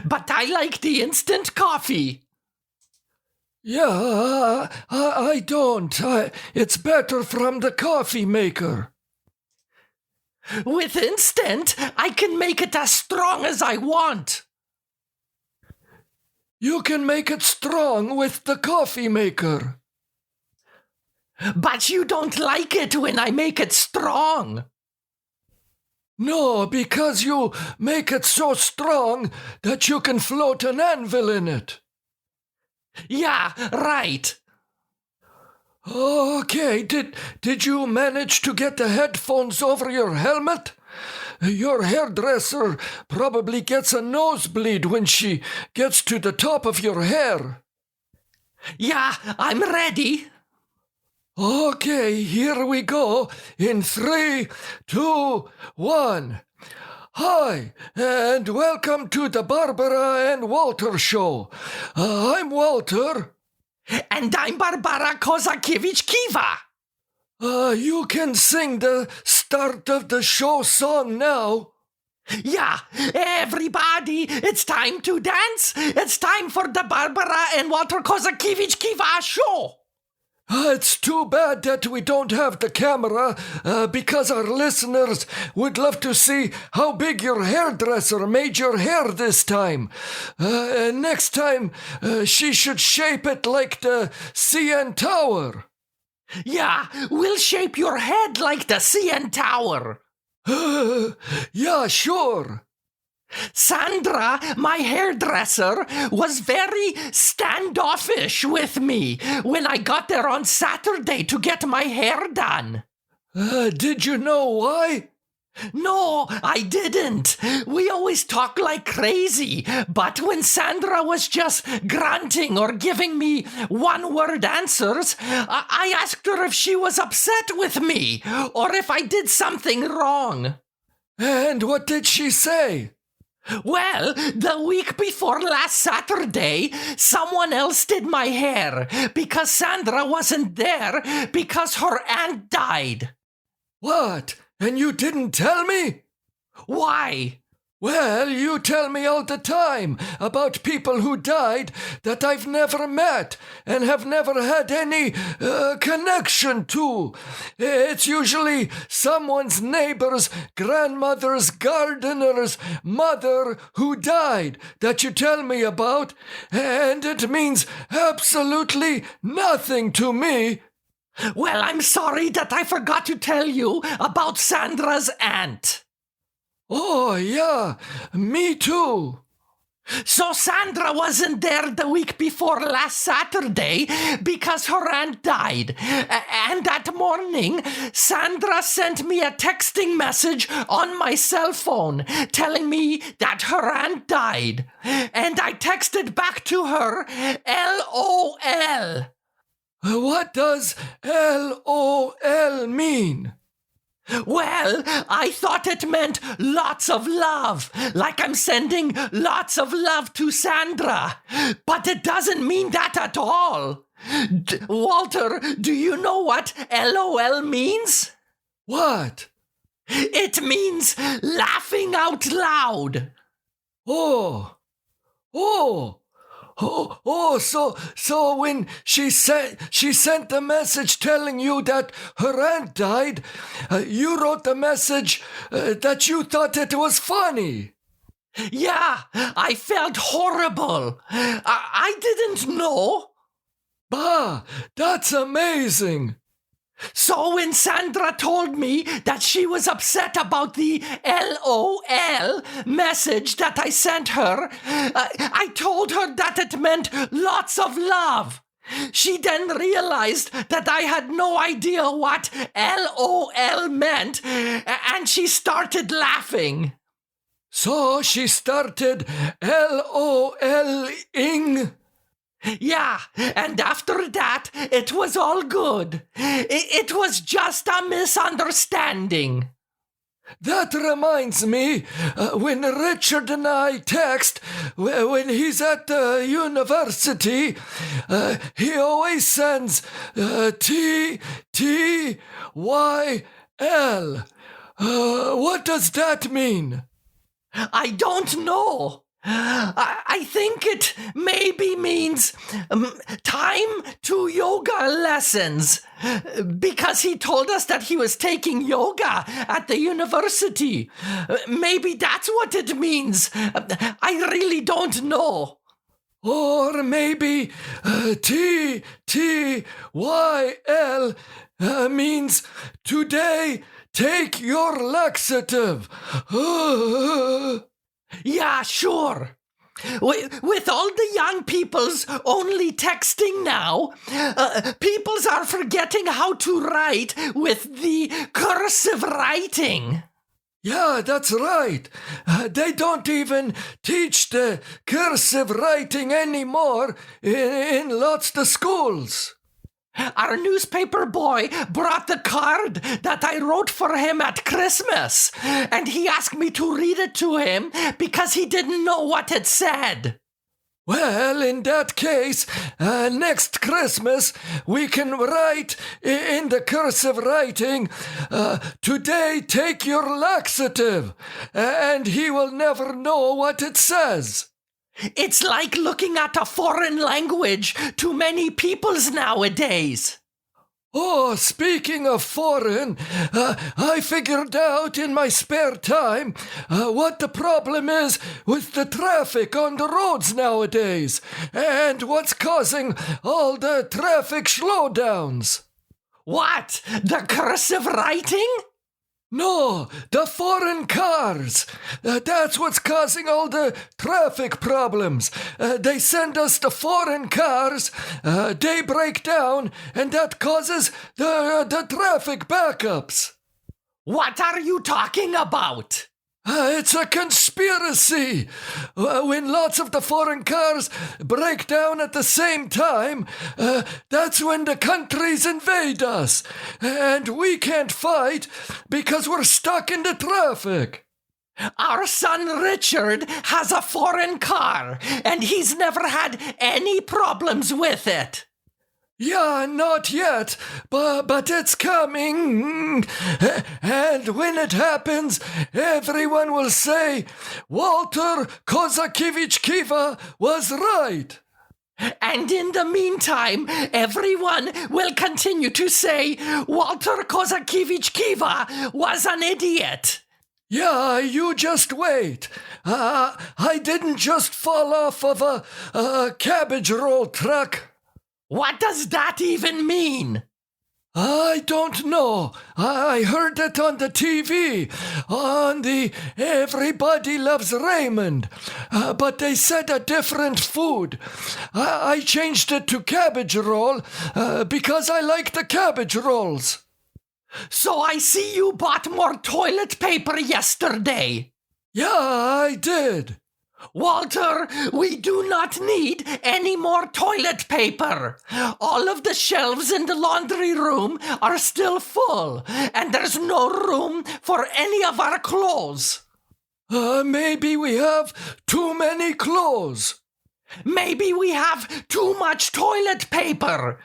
But I like the instant coffee. Yeah, I don't. It's better from the coffee maker. With instant, I can make it as strong as I want. You can make it strong with the coffee maker. But you don't like it when I make it strong. No, because you make it so strong that you can float an anvil in it. Yeah, right. Okay, did you manage to get the headphones over your helmet? Your hairdresser probably gets a nosebleed when she gets to the top of your hair. Yeah, I'm ready. Okay, here we go. In 3, 2, 1. Hi, and welcome to the Barbara and Walter Show. I'm Walter. And I'm Barbara Kozakiewicz-Kiwa. You can sing the start of the show song now. Yeah, everybody, it's time to dance. It's time for the Barbara and Walter Kozakiewicz-Kiwa show. It's too bad that we don't have the camera, because our listeners would love to see how big your hairdresser made your hair this time. Next time, she should shape it like the CN Tower. Yeah, we'll shape your head like the CN Tower. Yeah, sure. Sandra, my hairdresser, was very standoffish with me when I got there on Saturday to get my hair done. Did you know why? No, I didn't. We always talk like crazy, but when Sandra was just grunting or giving me one-word answers, I asked her if she was upset with me or if I did something wrong. And what did she say? Well, the week before last Saturday, someone else did my hair because Sandra wasn't there because her aunt died. What? And you didn't tell me? Why? Well, you tell me all the time about people who died that I've never met and have never had any connection to. It's usually someone's neighbor's grandmother's gardener's mother who died that you tell me about, and it means absolutely nothing to me. Well, I'm sorry that I forgot to tell you about Sandra's aunt. Oh, yeah, me too. So Sandra wasn't there the week before last Saturday because her aunt died. And that morning, Sandra sent me a texting message on my cell phone telling me that her aunt died. And I texted back to her, LOL. What does LOL mean? Well, I thought it meant lots of love, like I'm sending lots of love to Sandra. But it doesn't mean that at all. Walter, do you know what LOL means? What? It means laughing out loud. So when she sent the message telling you that her aunt died, you wrote the message that you thought it was funny. Yeah, I felt horrible. I didn't know. Bah, that's amazing. So when Sandra told me that she was upset about the LOL message that I sent her, I told her that it meant lots of love. She then realized that I had no idea what LOL meant, and she started laughing. So she started LOL-ing? Yeah, and after that, it was all good. It was just a misunderstanding. That reminds me, when Richard and I text, when he's at the university, he always sends TTYL. What does that mean? I don't know. I think it maybe means time to yoga lessons, because he told us that he was taking yoga at the university. Maybe that's what it means. I really don't know. Or maybe TTYL means today take your laxative. Yeah, sure. With all the young peoples only texting now, peoples are forgetting how to write with the cursive writing. Yeah, that's right. They don't even teach the cursive writing anymore in lots of schools. Our newspaper boy brought the card that I wrote for him at Christmas, and he asked me to read it to him because he didn't know what it said. Well, in that case, next Christmas we can write in the cursive writing, today take your laxative, and he will never know what it says. It's like looking at a foreign language to many peoples nowadays. Oh, speaking of foreign, I figured out in my spare time what the problem is with the traffic on the roads nowadays, and what's causing all the traffic slowdowns. What? The cursive writing? No, the foreign cars. That's what's causing all the traffic problems. They send us the foreign cars, they break down, and that causes the traffic backups. What are you talking about? It's a conspiracy. When lots of the foreign cars break down at the same time, that's when the countries invade us, and we can't fight because we're stuck in the traffic. Our son Richard has a foreign car, and he's never had any problems with it. Yeah, not yet, but it's coming. And when it happens, everyone will say, Walter Kozakiewicz Kiva was right. And in the meantime, everyone will continue to say Walter Kozakiewicz Kiva was an idiot. Yeah, you just wait. I didn't just fall off of a cabbage roll truck. What does that even mean? I don't know. I heard it on the TV, on the Everybody Loves Raymond, but they said a different food. I changed it to cabbage roll because I like the cabbage rolls. So I see you bought more toilet paper yesterday. Yeah, I did. Walter, we do not need any more toilet paper. All of the shelves in the laundry room are still full, and there's no room for any of our clothes. Maybe we have too many clothes. Maybe we have too much toilet paper.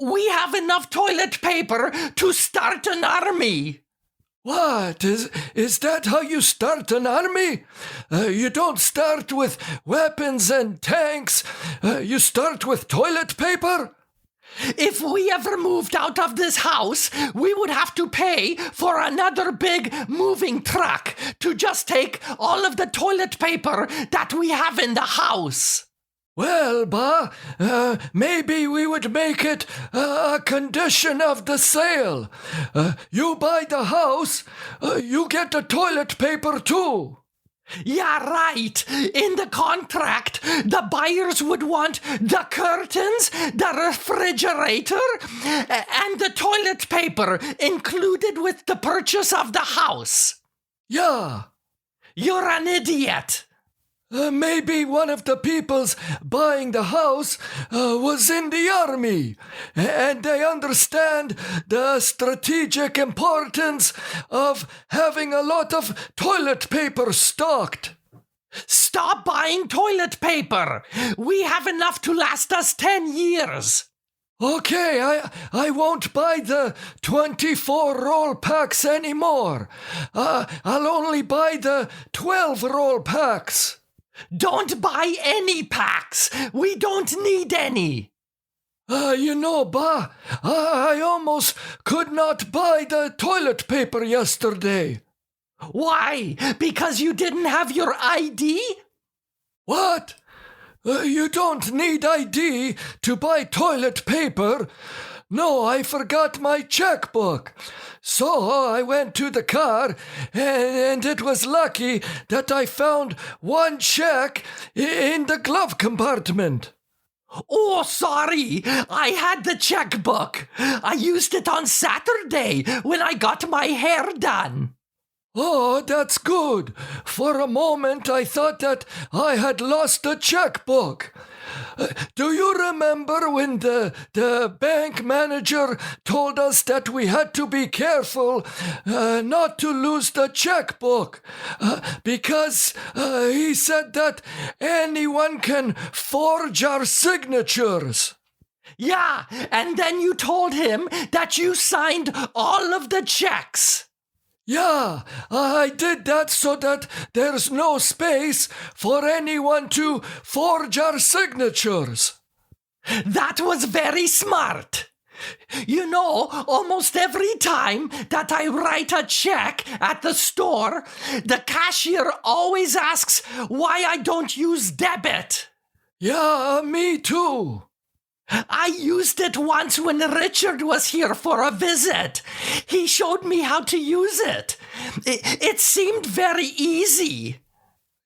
We have enough toilet paper to start an army. What? Is that how you start an army? You don't start with weapons and tanks. You start with toilet paper? If we ever moved out of this house, we would have to pay for another big moving truck to just take all of the toilet paper that we have in the house. Well, maybe we would make it a condition of the sale. You buy the house, you get the toilet paper too. Yeah, right. In the contract, the buyers would want the curtains, the refrigerator, and the toilet paper included with the purchase of the house. Yeah. You're an idiot. Maybe one of the peoples buying the house was in the army, and they understand the strategic importance of having a lot of toilet paper stocked. Stop buying toilet paper. We have enough to last us 10 years. Okay, I won't buy the 24 roll packs anymore. I'll only buy the 12 roll packs. Don't buy any packs. We don't need any. Ba, I almost could not buy the toilet paper yesterday. Why? Because you didn't have your ID? What? You don't need ID to buy toilet paper. No, I forgot my checkbook. So I went to the car, and it was lucky that I found one check in the glove compartment. Oh, sorry. I had the checkbook. I used it on Saturday when I got my hair done. Oh, that's good. For a moment, I thought that I had lost the checkbook. Do you remember when the bank manager told us that we had to be careful not to lose the checkbook? Because he said that anyone can forge our signatures. Yeah, and then you told him that you signed all of the checks. Yeah, I did that so that there's no space for anyone to forge our signatures. That was very smart. You know, almost every time that I write a check at the store, the cashier always asks why I don't use debit. Yeah, me too. I used it once when Richard was here for a visit. He showed me how to use it. It seemed very easy.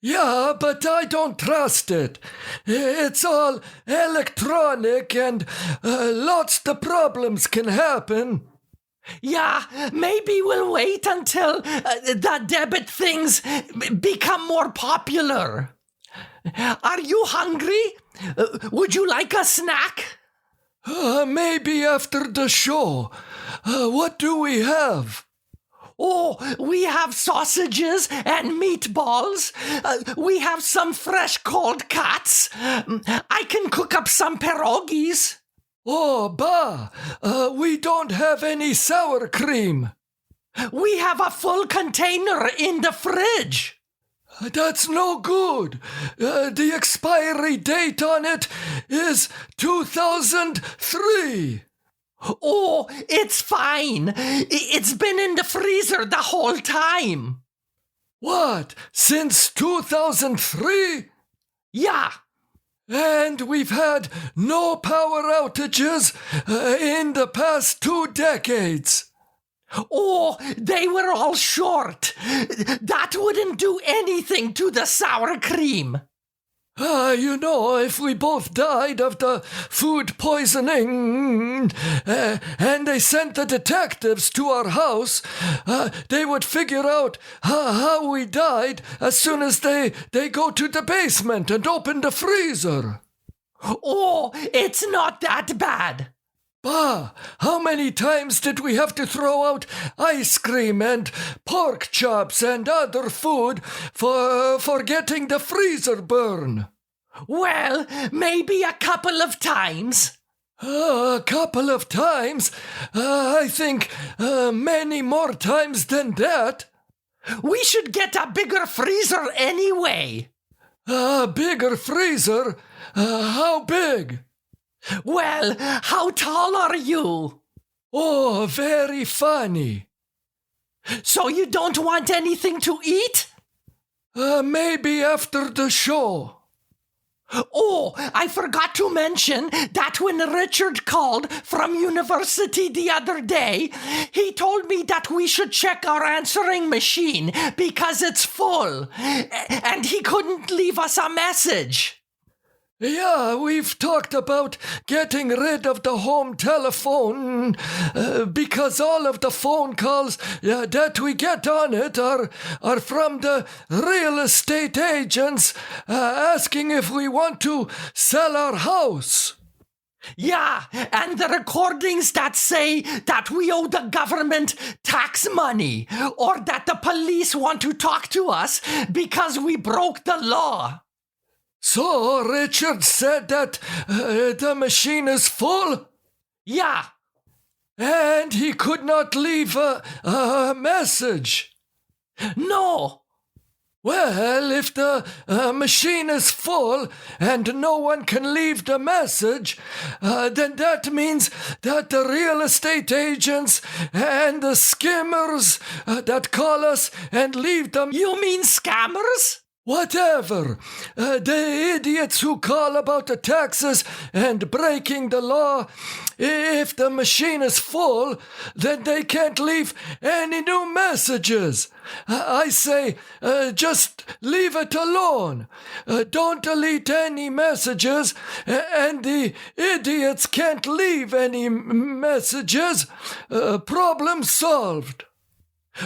Yeah, but I don't trust it. It's all electronic and lots of problems can happen. Yeah, maybe we'll wait until the debit things become more popular. Are you hungry? Would you like a snack? Maybe after the show. What do we have? Oh, we have sausages and meatballs. We have some fresh cold cuts. I can cook up some pierogies. Oh, we don't have any sour cream. We have a full container in the fridge. That's no good. The expiry date on it is 2003. Oh, it's fine. It's been in the freezer the whole time. What? Since 2003? Yeah. And we've had no power outages in the past 2 decades. Oh, they were all short. That wouldn't do anything to the sour cream. If we both died of the food poisoning and they sent the detectives to our house, they would figure out how we died as soon as they go to the basement and open the freezer. Oh, it's not that bad. How many times did we have to throw out ice cream and pork chops and other food for getting the freezer burn? Well, maybe a couple of times. A couple of times? I think many more times than that. We should get a bigger freezer anyway. A bigger freezer? How big? Well, how tall are you? Oh, very funny. So you don't want anything to eat? Maybe after the show. Oh, I forgot to mention that when Richard called from university the other day, he told me that we should check our answering machine because it's full, and he couldn't leave us a message. Yeah, we've talked about getting rid of the home telephone because all of the phone calls that we get on it are from the real estate agents asking if we want to sell our house. Yeah, and the recordings that say that we owe the government tax money or that the police want to talk to us because we broke the law. So Richard said that the machine is full? Yeah. And he could not leave a message? No. Well, if the machine is full and no one can leave the message, then that means that the real estate agents and the skimmers that call us and leave them. You mean scammers? Whatever. The idiots who call about the taxes and breaking the law, if the machine is full, then they can't leave any new messages. I say, just leave it alone. Don't delete any messages, and the idiots can't leave any messages. Problem solved.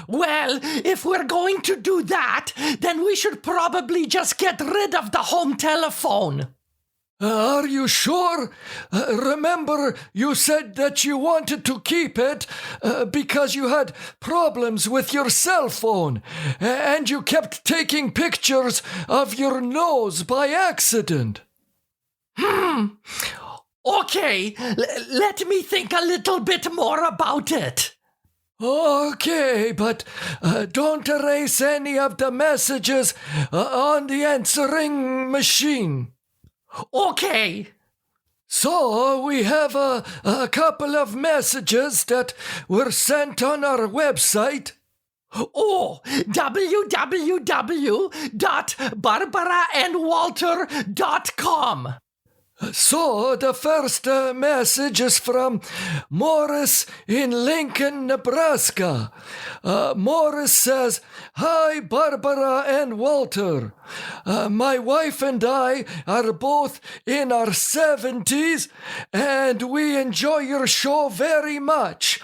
Well, if we're going to do that, then we should probably just get rid of the home telephone. Are you sure? Remember, you said that you wanted to keep it because you had problems with your cell phone, and you kept taking pictures of your nose by accident. Okay, let me think a little bit more about it. Okay, but don't erase any of the messages on the answering machine. Okay. So we have a couple of messages that were sent on our website. Oh, www.barbaraandwalter.com. So the first message is from Morris in Lincoln, Nebraska. Morris says, "Hi, Barbara and Walter. My wife and I are both in our 70s, and we enjoy your show very much.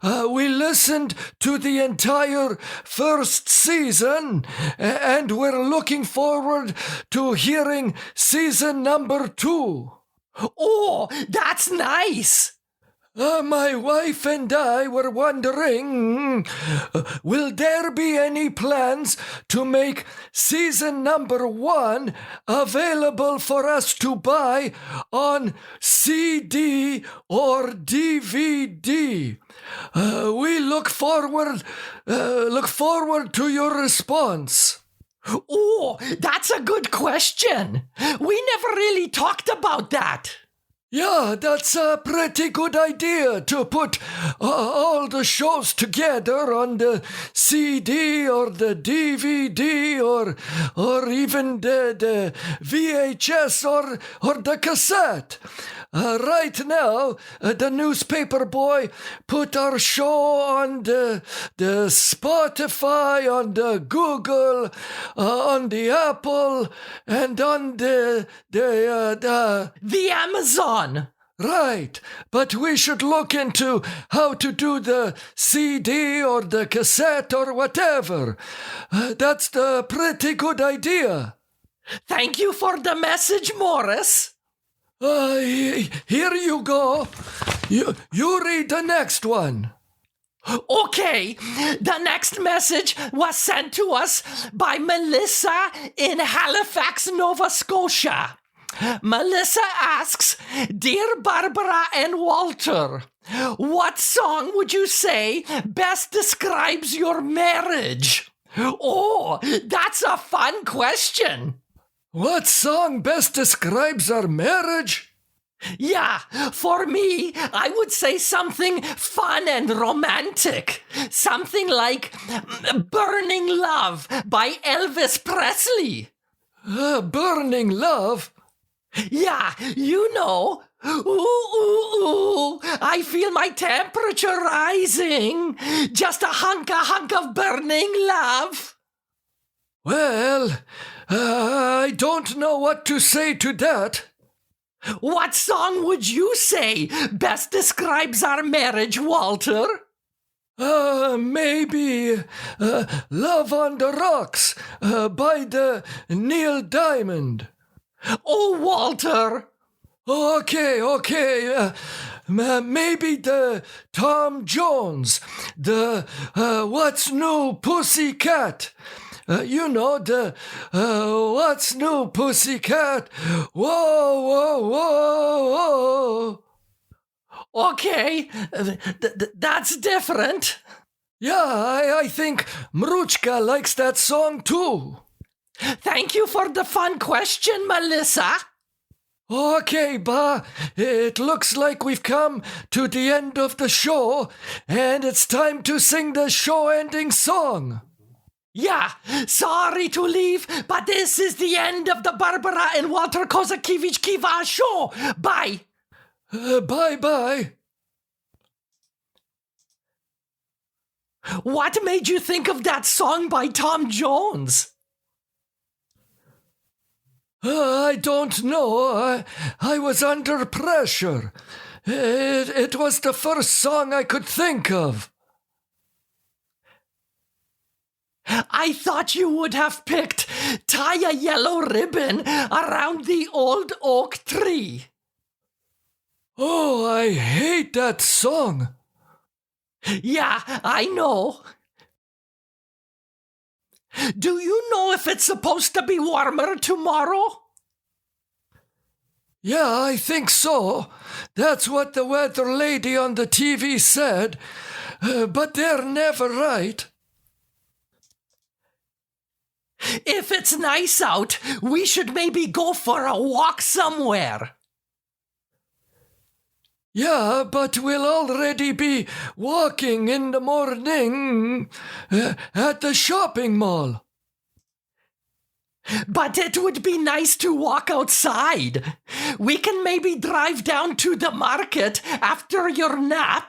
We listened to the entire first season, and we're looking forward to hearing season number 2. Oh, that's nice. My wife and I were wondering, will there be any plans to make season number 1 available for us to buy on CD or DVD? We look forward to your response." Oh, that's a good question. We never really talked about that. Yeah, that's a pretty good idea to put all the shows together on the CD or the DVD or even the VHS or the cassette. Right now, the newspaper boy put our show on the Spotify, on the Google, on the Apple, and on the Amazon. Right, but we should look into how to do the CD or the cassette or whatever. That's the pretty good idea. Thank you for the message, Morris. Here you go. You read the next one. Okay, the next message was sent to us by Melissa in Halifax, Nova Scotia. Melissa asks, "Dear Barbara and Walter, what song would you say best describes your marriage?" Oh, that's a fun question. What song best describes our marriage? Yeah, for me, I would say something fun and romantic. Something like "Burning Love" by Elvis Presley. Burning Love? Yeah, you know. Ooh, ooh, ooh, I feel my temperature rising. Just a hunk of burning love. Well, I don't know what to say to that. What song would you say best describes our marriage, Walter? Maybe Love on the Rocks by the Neil Diamond. Oh, Walter. Okay. Maybe the Tom Jones, the What's New Pussycat. You know, the What's New Pussycat. Whoa. Okay, that's different. Yeah, I think Mruchka likes that song too. Thank you for the fun question, Melissa. Okay, Ba, it looks like we've come to the end of the show, and it's time to sing the show-ending song. Yeah, sorry to leave, but this is the end of the Barbara and Walter Kozakiewicz Kiva show. Bye. Bye-bye. What made you think of that song by Tom Jones? I don't know. I was under pressure. It was the first song I could think of. I thought you would have picked Tie a Yellow Ribbon Around the Old Oak Tree. Oh, I hate that song. Yeah, I know. Do you know if it's supposed to be warmer tomorrow? Yeah, I think so. That's what the weather lady on the TV said. But they're never right. If it's nice out, we should maybe go for a walk somewhere. Yeah, but we'll already be walking in the morning at the shopping mall. But it would be nice to walk outside. We can maybe drive down to the market after your nap